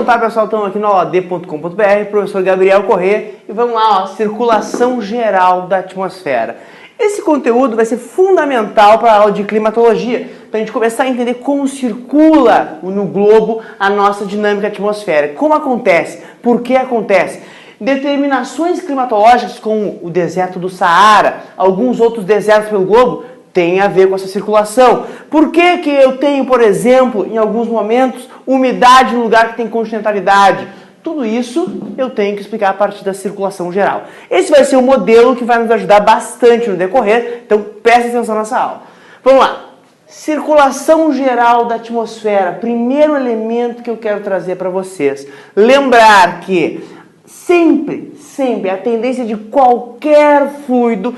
voltar, pessoal, estamos aqui no aulad.com.br, professor Gabriel Corrêa, e vamos lá, ó, circulação geral da atmosfera. Esse conteúdo vai ser fundamental para a aula de climatologia, para a gente começar a entender como circula no globo a nossa dinâmica atmosférica, como acontece, por que acontece. Determinações climatológicas como o deserto do Saara, alguns outros desertos pelo globo, tem a ver com essa circulação. Por que que eu tenho, por exemplo, em alguns momentos, umidade no lugar que tem continentalidade? Tudo isso eu tenho que explicar a partir da circulação geral. Esse vai ser um modelo que vai nos ajudar bastante no decorrer, então preste atenção nessa aula. Vamos lá. Circulação geral da atmosfera. Primeiro elemento que eu quero trazer para vocês. Lembrar que sempre a tendência de qualquer fluido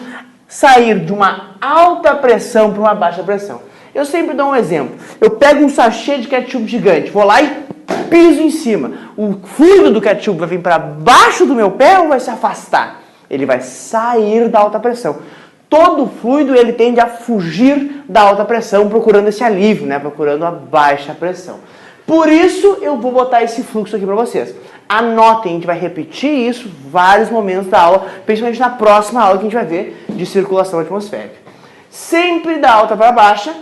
sair de uma alta pressão para uma baixa pressão. Eu sempre dou um exemplo. Eu pego um sachê de ketchup gigante, vou lá e piso em cima. O fluido do ketchup vai vir para baixo do meu pé ou vai se afastar? Ele vai sair da alta pressão. Todo fluido ele tende a fugir da alta pressão, procurando esse alívio, né? Procurando a baixa pressão. Por isso eu vou botar esse fluxo aqui para vocês. Anotem, a gente vai repetir isso vários momentos da aula, principalmente na próxima aula que a gente vai ver de circulação atmosférica. Sempre da alta para baixa.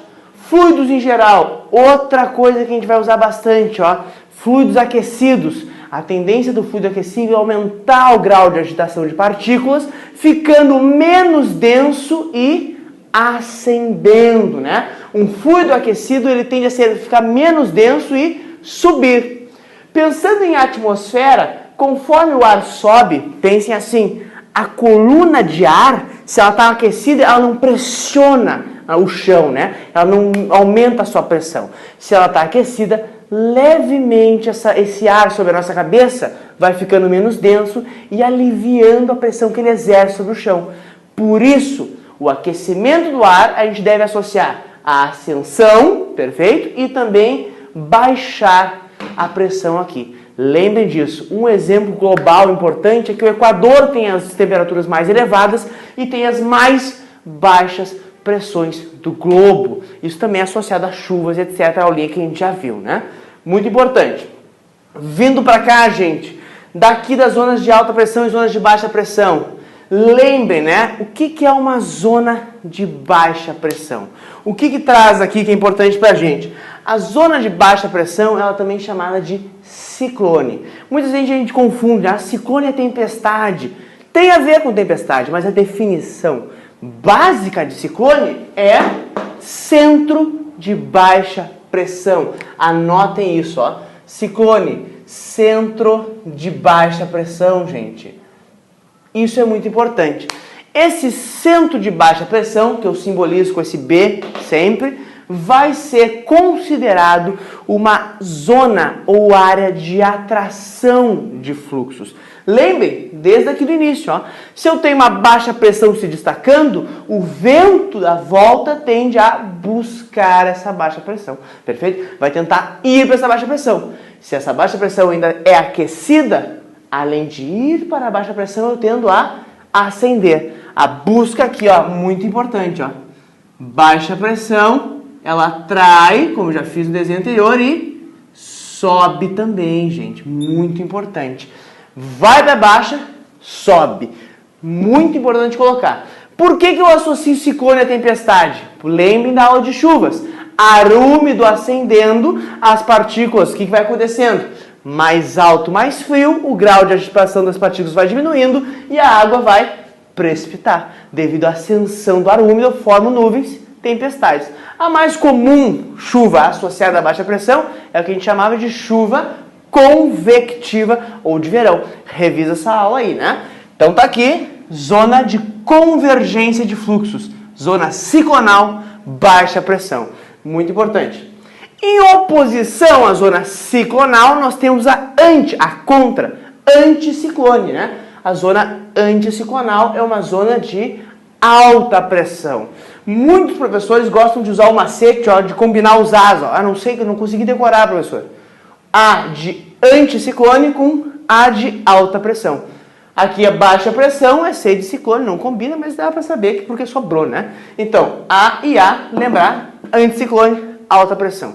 Fluidos em geral, outra coisa que a gente vai usar bastante, ó, fluidos aquecidos. A tendência do fluido aquecido é aumentar o grau de agitação de partículas, ficando menos denso e ascendendo, né? Um fluido aquecido ele tende a ficar menos denso e subir. Pensando em atmosfera, conforme o ar sobe, pensem assim, a coluna de ar, se ela está aquecida, ela não pressiona o chão, né? Ela não aumenta a sua pressão. Se ela está aquecida, levemente esse ar sobre a nossa cabeça vai ficando menos denso e aliviando a pressão que ele exerce sobre o chão. Por isso, o aquecimento do ar a gente deve associar a ascensão, perfeito? E também baixar a pressão aqui. Lembrem disso. Um exemplo global importante é que o Equador tem as temperaturas mais elevadas e tem as mais baixas pressões do globo. Isso também é associado a chuvas, etc. A aulinha que a gente já viu, né? Muito importante. Vindo para cá, gente, daqui das zonas de alta pressão e zonas de baixa pressão. Lembrem, né? O que é uma zona de baixa pressão? O que traz aqui que é importante para a gente? A zona de baixa pressão, ela também é chamada de ciclone. Muitas vezes a gente confunde, a ciclone é tempestade. Tem a ver com tempestade, mas a definição básica de ciclone é centro de baixa pressão. Anotem isso, ó. Ciclone, centro de baixa pressão, gente. Isso é muito importante. Esse centro de baixa pressão, que eu simbolizo com esse B sempre, vai ser considerado uma zona ou área de atração de fluxos. Lembrem, desde aqui do início, ó, se eu tenho uma baixa pressão se destacando, o vento da volta tende a buscar essa baixa pressão, perfeito? Vai tentar ir para essa baixa pressão. Se essa baixa pressão ainda é aquecida, além de ir para a baixa pressão, eu tendo a ascender. A busca aqui, ó, muito importante, ó. Baixa pressão, ela atrai, como já fiz no desenho anterior, e sobe também, gente. Muito importante. Vai para baixa, sobe. Muito importante colocar. Por que eu associo ciclone à tempestade? Lembrem da aula de chuvas. Ar úmido ascendendo, as partículas, o que vai acontecendo? Mais alto, mais frio, o grau de agitação das partículas vai diminuindo e a água vai precipitar. Devido à ascensão do ar úmido, formam nuvens, tempestades. A mais comum chuva associada à baixa pressão é o que a gente chamava de chuva convectiva ou de verão. Revisa essa aula aí, né? Então tá aqui, zona de convergência de fluxos, zona ciclonal, baixa pressão. Muito importante. Em oposição à zona ciclonal, nós temos a anticiclone, né? A zona anticiclonal é uma zona de alta pressão. Muitos professores gostam de usar o macete, ó, de combinar os As. Ó. Não sei, eu não consegui decorar, professor. A de anticiclone com A de alta pressão. Aqui a baixa pressão é C de ciclone, não combina, mas dá para saber que porque sobrou, né? Então, A e A, lembrar, anticiclone, alta pressão.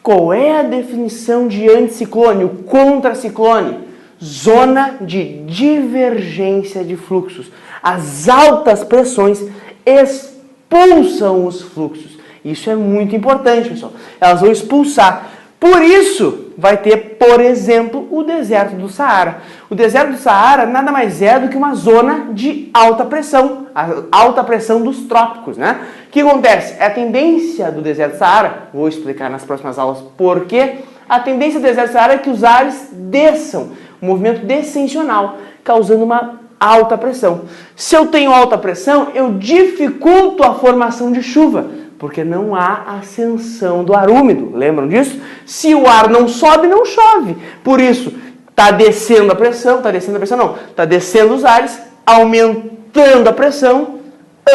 Qual é a definição de anticiclone, o contraciclone? Zona de divergência de fluxos. As altas pressões expulsam os fluxos. Isso é muito importante, pessoal. Elas vão expulsar. Por isso, vai ter, por exemplo, o deserto do Saara. O deserto do Saara nada mais é do que uma zona de alta pressão, a alta pressão dos trópicos, né? O que acontece? É a tendência do deserto do Saara, vou explicar nas próximas aulas por quê. A tendência do deserto do Saara é que os ares desçam, um movimento descensional, causando uma alta pressão. Se eu tenho alta pressão, eu dificulto a formação de chuva, porque não há ascensão do ar úmido. Lembram disso? Se o ar não sobe, não chove. Por isso, está descendo a pressão, está descendo os ares, aumentando a pressão,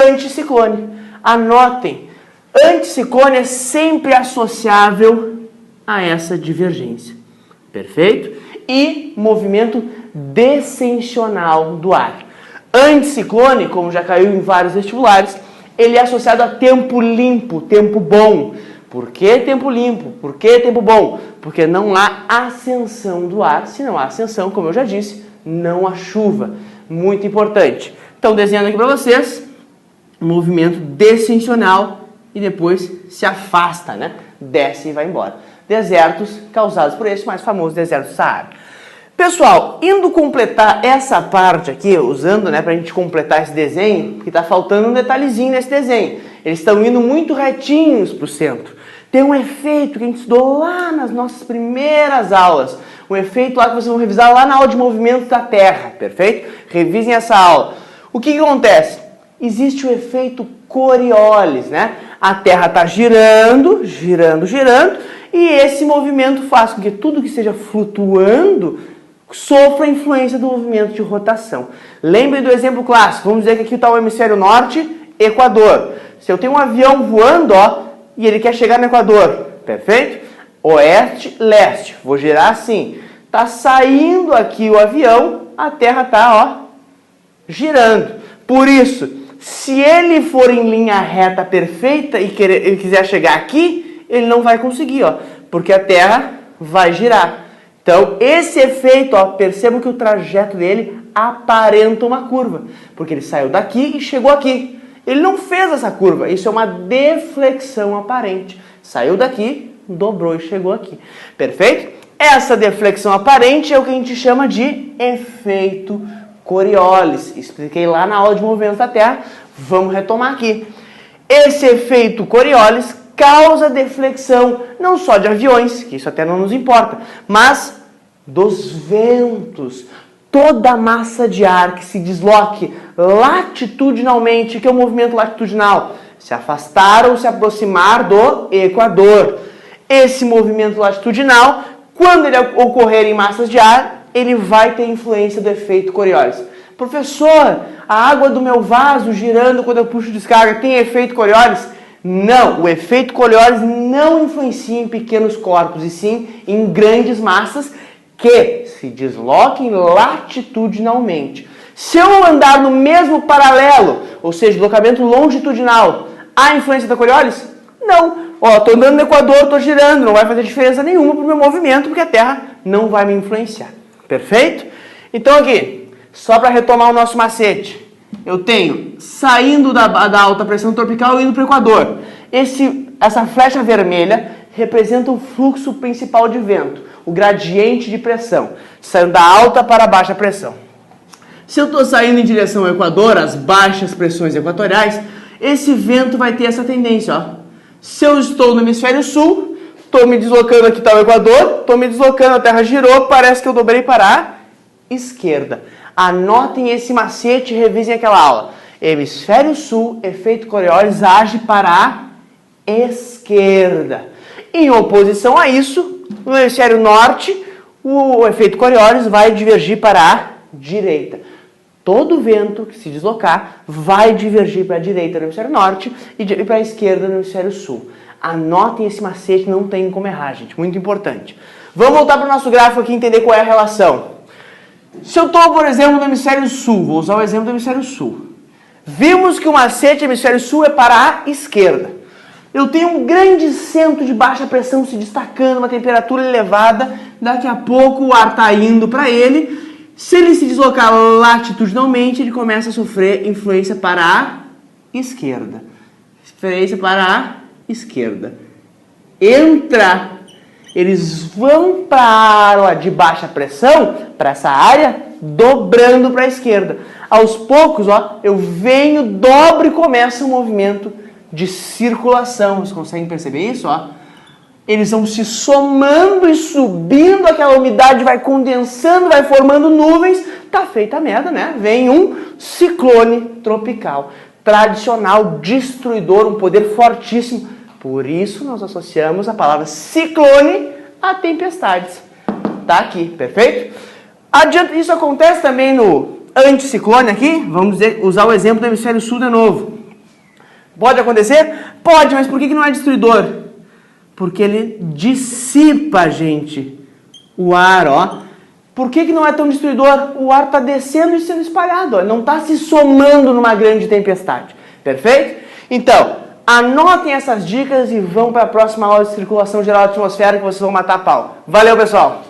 anticiclone. Anotem, anticiclone é sempre associável a essa divergência. Perfeito? E movimento descensional do ar. Anticiclone, como já caiu em vários vestibulares, ele é associado a tempo limpo, tempo bom. Por que tempo limpo? Por que tempo bom? Porque não há ascensão do ar. Se não há ascensão, como eu já disse, não há chuva. Muito importante. Então, desenhando aqui para vocês, movimento descensional e depois se afasta, né? Desce e vai embora. Desertos causados por esse mais famoso deserto do Saara. Pessoal, indo completar essa parte aqui, usando, né, para a gente completar esse desenho, que está faltando um detalhezinho nesse desenho. Eles estão indo muito retinhos para o centro. Tem um efeito que a gente estudou lá nas nossas primeiras aulas. Um efeito lá que vocês vão revisar lá na aula de movimento da Terra, perfeito? Revisem essa aula. O que acontece? Existe o efeito Coriolis, né? A Terra está girando, girando, girando, e esse movimento faz com que tudo que esteja flutuando sofra a influência do movimento de rotação. Lembre do exemplo clássico. Vamos dizer que aqui está o hemisfério norte, Equador. Se eu tenho um avião voando, ó, e ele quer chegar no Equador, perfeito? Oeste, leste. Vou girar assim. Está saindo aqui o avião, a Terra está, ó, girando. Por isso, se ele for em linha reta perfeita e ele quiser chegar aqui, ele não vai conseguir, ó, porque a Terra vai girar. Então, esse efeito, ó, percebam que o trajeto dele aparenta uma curva, porque ele saiu daqui e chegou aqui. Ele não fez essa curva, isso é uma deflexão aparente. Saiu daqui, dobrou e chegou aqui. Perfeito? Essa deflexão aparente é o que a gente chama de efeito Coriolis. Expliquei lá na aula de movimentos da Terra, vamos retomar aqui. Esse efeito Coriolis causa deflexão não só de aviões, que isso até não nos importa, mas dos ventos. Toda a massa de ar que se desloque latitudinalmente, que é o movimento latitudinal, se afastar ou se aproximar do Equador. Esse movimento latitudinal, quando ele ocorrer em massas de ar, ele vai ter influência do efeito Coriolis. Professor, a água do meu vaso girando quando eu puxo descarga tem efeito Coriolis? Não, o efeito Coriolis não influencia em pequenos corpos, e sim em grandes massas que se desloquem latitudinalmente. Se eu andar no mesmo paralelo, ou seja, deslocamento longitudinal, há influência da Coriolis? Não. Ó, estou andando no Equador, estou girando, não vai fazer diferença nenhuma para o meu movimento, porque a Terra não vai me influenciar. Perfeito? Então aqui, só para retomar o nosso macete. Eu tenho saindo da alta pressão tropical e indo para o Equador. Essa flecha vermelha representa o fluxo principal de vento, o gradiente de pressão, saindo da alta para a baixa pressão. Se eu estou saindo em direção ao Equador, as baixas pressões equatoriais, esse vento vai ter essa tendência, ó. Se eu estou no hemisfério sul, estou me deslocando, aqui está o Equador, estou me deslocando, a Terra girou, parece que eu dobrei para a esquerda. Anotem esse macete e revisem aquela aula. Hemisfério sul, efeito Coriolis age para a esquerda. Em oposição a isso, no hemisfério norte, o efeito Coriolis vai divergir para a direita. Todo vento que se deslocar vai divergir para a direita no hemisfério norte e para a esquerda no hemisfério sul. Anotem esse macete, não tem como errar, gente. Muito importante. Vamos voltar para o nosso gráfico aqui e entender qual é a relação. Se eu estou, por exemplo, no hemisfério sul, vou usar o exemplo do hemisfério sul. Vimos que o macete hemisfério sul é para a esquerda. Eu tenho um grande centro de baixa pressão se destacando, uma temperatura elevada, daqui a pouco o ar está indo para ele. Se ele se deslocar latitudinalmente, ele começa a sofrer influência para a esquerda. Influência para a esquerda. Entra. Eles vão para a área de baixa pressão, para essa área, dobrando para a esquerda. Aos poucos, ó, eu venho, dobro e começa um movimento de circulação. Vocês conseguem perceber isso? Ó? Eles vão se somando e subindo, aquela umidade vai condensando, vai formando nuvens. Tá feita a merda, né? Vem um ciclone tropical. Tradicional, destruidor, um poder fortíssimo. Por isso nós associamos a palavra ciclone a tempestades. Tá aqui, perfeito? Adianta, isso acontece também no anticiclone aqui. Vamos usar o exemplo do hemisfério sul de novo. Pode acontecer? Pode, mas por que não é destruidor? Porque ele dissipa, gente, o ar, ó. Por que não é tão destruidor? O ar está descendo e sendo espalhado, ó. Não está se somando numa grande tempestade. Perfeito? Então, anotem essas dicas e vão para a próxima aula de circulação geral da atmosfera que vocês vão matar a pau. Valeu, pessoal!